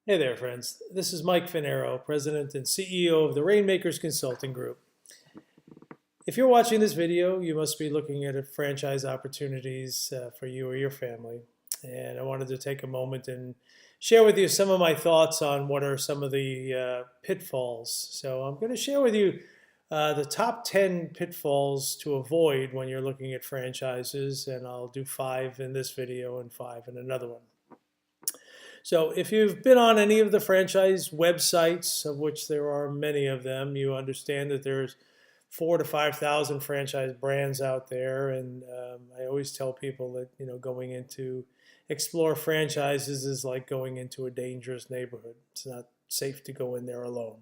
Hey there, friends. This is Mike Finero, President and CEO of the Rainmakers Consulting Group. If you're watching this video, you must be looking at franchise opportunities for you or your family. And I wanted to take a moment and share with you some of my thoughts on what are some of the pitfalls. So I'm going to share with you the top 10 pitfalls to avoid when you're looking at franchises, and I'll do 5 in this video and 5 in another one. So if you've been on any of the franchise websites, of which there are many of them, you understand that there's 4,000 to 5,000 franchise brands out there. And I always tell people that, going into explore franchises is like going into a dangerous neighborhood. It's not safe to go in there alone.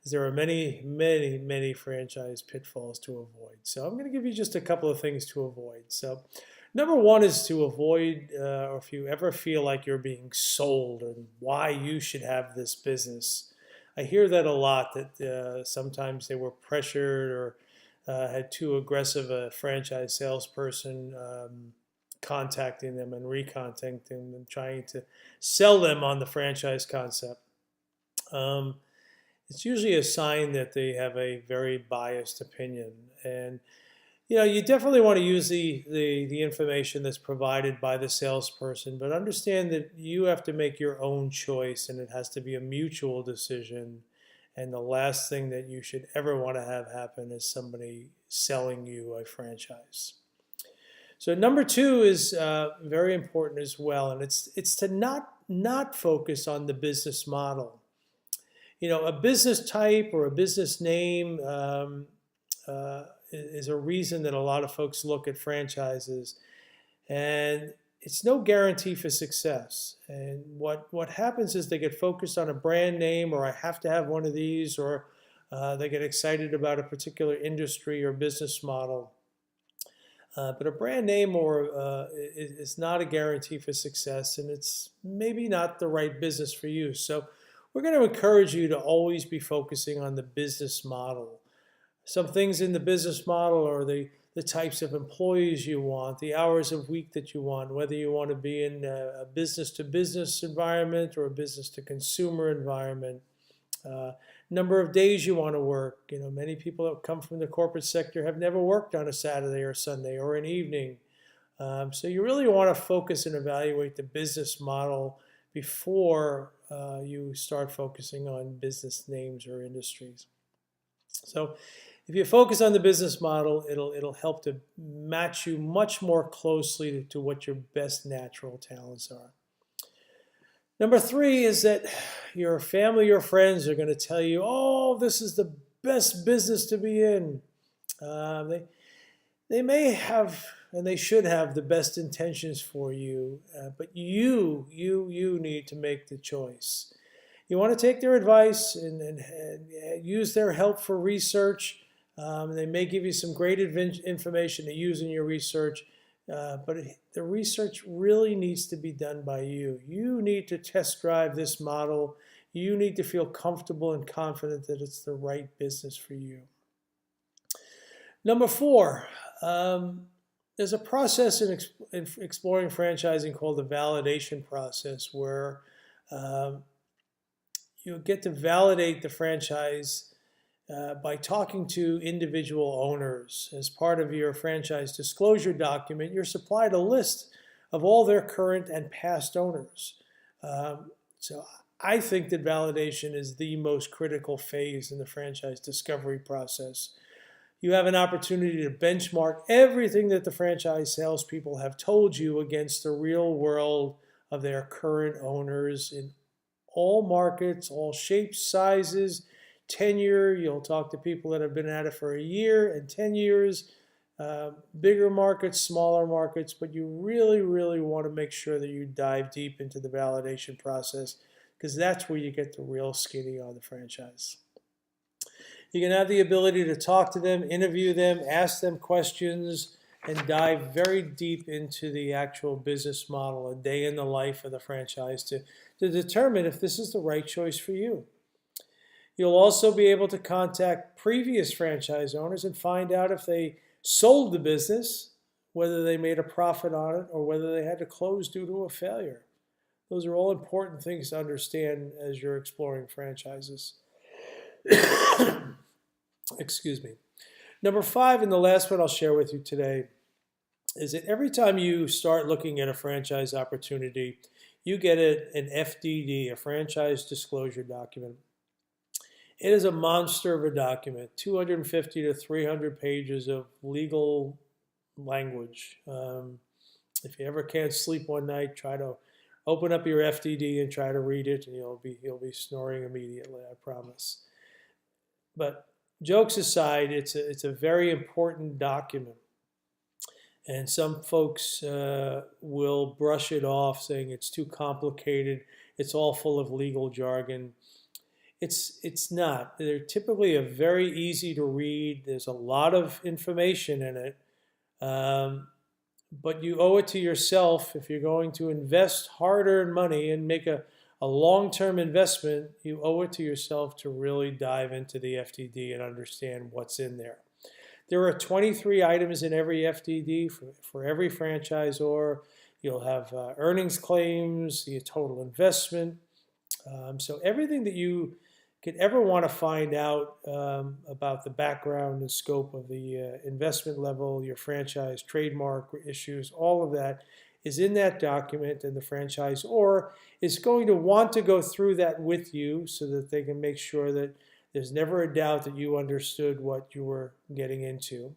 There are many, many, many franchise pitfalls to avoid. So I'm going to give you just a couple of things to avoid. So number one is to avoid, or if you ever feel like you're being sold and why you should have this business. I hear that a lot, that sometimes they were pressured or had too aggressive a franchise salesperson contacting them and recontacting them and trying to sell them on the franchise concept. It's usually a sign that they have a very biased opinion. And you definitely want to use the information that's provided by the salesperson, but understand that you have to make your own choice, and it has to be a mutual decision. And the last thing that you should ever want to have happen is somebody selling you a franchise. So number two is very important as well, and it's to not focus on the business model. A business type or a business name is a reason that a lot of folks look at franchises, and it's no guarantee for success. And what happens is they get focused on a brand name, or I have to have one of these, or they get excited about a particular industry or business model. But a brand name is not a guarantee for success, and it's maybe not the right business for you. So we're going to encourage you to always be focusing on the business model. Some things in the business model are the types of employees you want, the hours of week that you want, whether you want to be in a business-to-business environment or a business-to-consumer environment, number of days you want to work. Many people that come from the corporate sector have never worked on a Saturday or Sunday or an evening. So you really want to focus and evaluate the business model before you start focusing on business names or industries. So if you focus on the business model, it'll help to match you much more closely to what your best natural talents are. Number three is that your family or friends are going to tell you, oh, this is the best business to be in. They may have, and they should have, the best intentions for you, but you need to make the choice. You want to take their advice and use their help for research. They may give you some great information to use in your research, but the research really needs to be done by you. You need to test drive this model. You need to feel comfortable and confident that it's the right business for you. Number four, there's a process in exploring franchising called the validation process, where you get to validate the franchise by talking to individual owners. As part of your franchise disclosure document, you're supplied a list of all their current and past owners. So I think that validation is the most critical phase in the franchise discovery process. You have an opportunity to benchmark everything that the franchise salespeople have told you against the real world of their current owners in all markets, all shapes, sizes, tenure. You'll talk to people that have been at it for a year and 10 years, bigger markets, smaller markets, but you really, really want to make sure that you dive deep into the validation process, because that's where you get the real skinny on the franchise. You can have the ability to talk to them, interview them, ask them questions, and dive very deep into the actual business model, a day in the life of the franchise, to determine if this is the right choice for you. You'll also be able to contact previous franchise owners and find out if they sold the business, whether they made a profit on it, or whether they had to close due to a failure. Those are all important things to understand as you're exploring franchises. Excuse me. Number 5, and the last one I'll share with you today, is that every time you start looking at a franchise opportunity, you get an FDD, a franchise disclosure document. It is a monster of a document, 250 to 300 pages of legal language. If you ever can't sleep one night, try to open up your FDD and try to read it, and you'll be snoring immediately, I promise. But jokes aside, it's a very important document. And some folks will brush it off, saying it's too complicated, it's all full of legal jargon. It's not. They're typically a very easy to read. There's a lot of information in it. But you owe it to yourself, if you're going to invest hard-earned money and make a long-term investment, you owe it to yourself to really dive into the FDD and understand what's in there. There are 23 items in every FDD for every franchisor. You'll have earnings claims, the total investment. So everything that you could ever want to find out about the background and scope of the investment level, your franchise, trademark issues, all of that is in that document, and the franchisor is going to want to go through that with you so that they can make sure that there's never a doubt that you understood what you were getting into.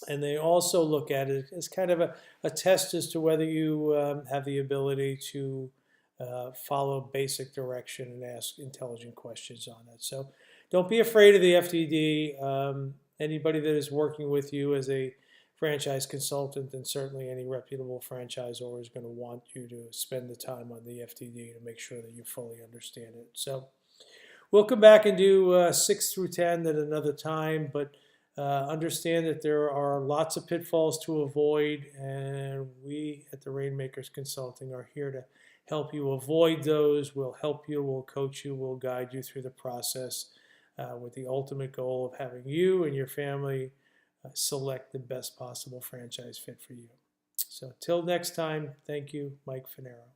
And they also look at it as kind of a test as to whether you have the ability to follow basic direction and ask intelligent questions on it. So don't be afraid of the FDD. Anybody that is working with you as a franchise consultant, and certainly any reputable franchisor, is going to want you to spend the time on the FDD to make sure that you fully understand it. So we'll come back and do 6 through 10 at another time, but understand that there are lots of pitfalls to avoid, and we at the Rainmakers Consulting are here to help you avoid those. We'll help you, we'll coach you, we'll guide you through the process with the ultimate goal of having you and your family select the best possible franchise fit for you. So till next time, thank you, Mike Finero.